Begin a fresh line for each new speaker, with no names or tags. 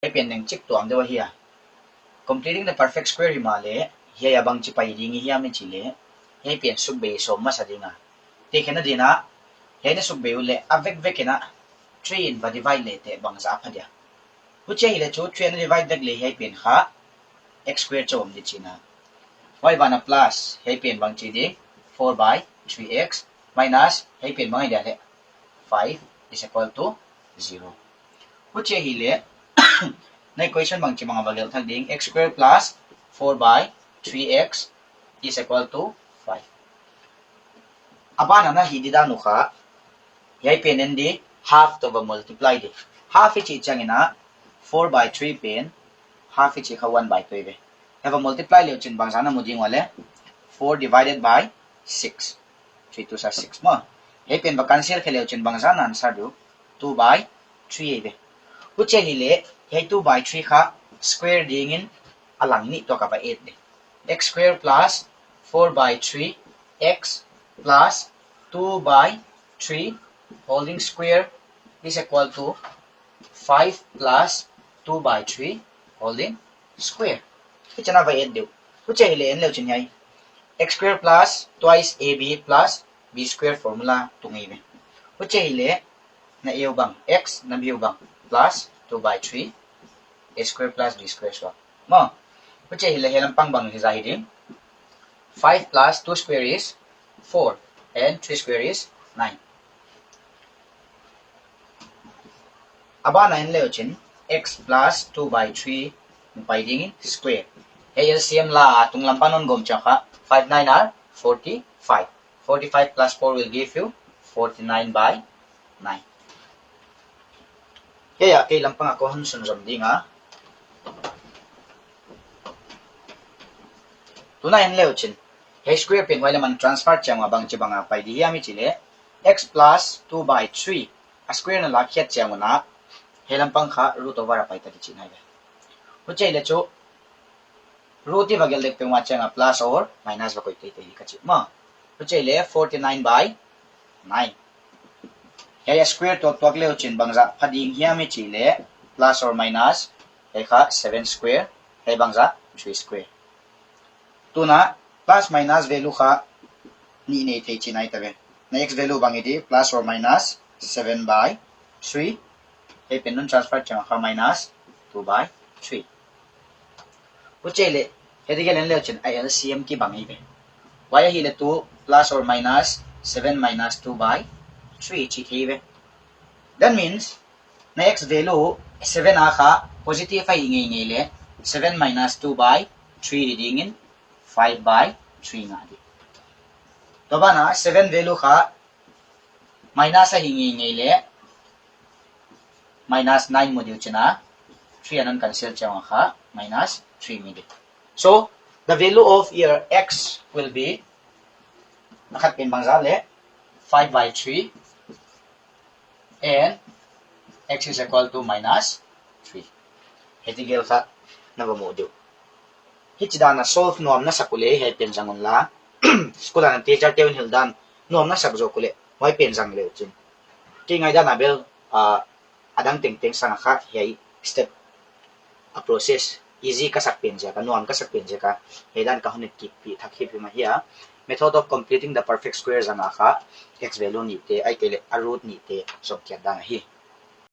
he pen neng chik tuam dewa hiya completing the perfect square himale hiya abang chi pai ringi hiya me chile he pen sub be so ma sadinga te khena dina he ne sub be ule avek vekena 3 in ba divide le te bang za phadia huche ile chu 3 ne divide dak le he pen kha x square chom di china y bana plus he pen bang chi di 4 by 3x minus he pen bang ida le 5 is equal to 0 huche hile na equation bang chi mga bagel thang ding x square plus 4 by 3x is equal to 5 abana na hidida no kha yai pen ndi half to ba multiply di half ichi changina 4 by 3 pen half ichi kha 1 by 2 be have a multiply le chin bang sana muding wale 4 divided by 6 3 to 6 mo yai pen ba cancel khele chin bang sana answer do 2 by 3 be huche hile he 2 by 3 kha square ding in alang ni to ka ba 8 de x square plus 4 by 3 x plus 2 by 3 holding square is equal to 5 plus 2 by 3 holding square kichana ba 8 de huche hile en le chin yai x square plus twice ab plus b square formula tungi be huche hile na iyo bang x na biyo bang plus 2 by 3 a square plus b square so mo huche hile helam pang bang hi zahidi 5 plus 2 square is 4 and 3 square is 9 aba 9 leochin x plus 2 by 3 by ding square LCM la tung lampanon gom chaka 5 9 are 45 45 plus 4 will give you 49 by 9 kaya kay lampang ako hunsun ramdinga tunayan leochin he square pen wala man transfer chang abang chibanga pai di yami chile x plus 2 by 3 a square na lakhyat chang na he lampang kha root over pai ta chi na ga huchai le chu root di bagel lek pe ma chang plus or minus ba koi te ka chi ma huchai le 49 by 9 kaya square to leochin bangza phading yami chile plus or minus he kha 7 square he bangza 3 square tuna plus minus value kha ni nei thei chinai tabe na x value bangidi plus or minus 7 by 3 he penun transfer chang kha minus 2 by 3 uchele hedigel en lechin LCM ki bangi be y hi le 2 plus or minus 7 minus 2 by 3 chi thebe that means na x value 7 a kha positive ai ngai ngai le 7 minus 2 by 3 reading in 5 by 3 nga di to ba na 7 value kha minus a hingi ngai le minus 9 module china 3 anan cancel chawa kha minus 3 midi so the value of your x will be nakhat pin bangza le 5 by 3 and x is equal to minus 3 hetigel kha na ba module hichidana solve nom na sakule he pen jangon la school an teacher teun hildan nom na sakjo kule wai pen jang le chin ki ngai da na bel adang teng teng sang kha hei step a process easy ka sak pen ja ka nom ka sak pen ja ka hedan ka honit ki pi thakhi pi ma hiya method of completing the perfect square janga kha x value ni te ai kele a root ni te sok kya dang hi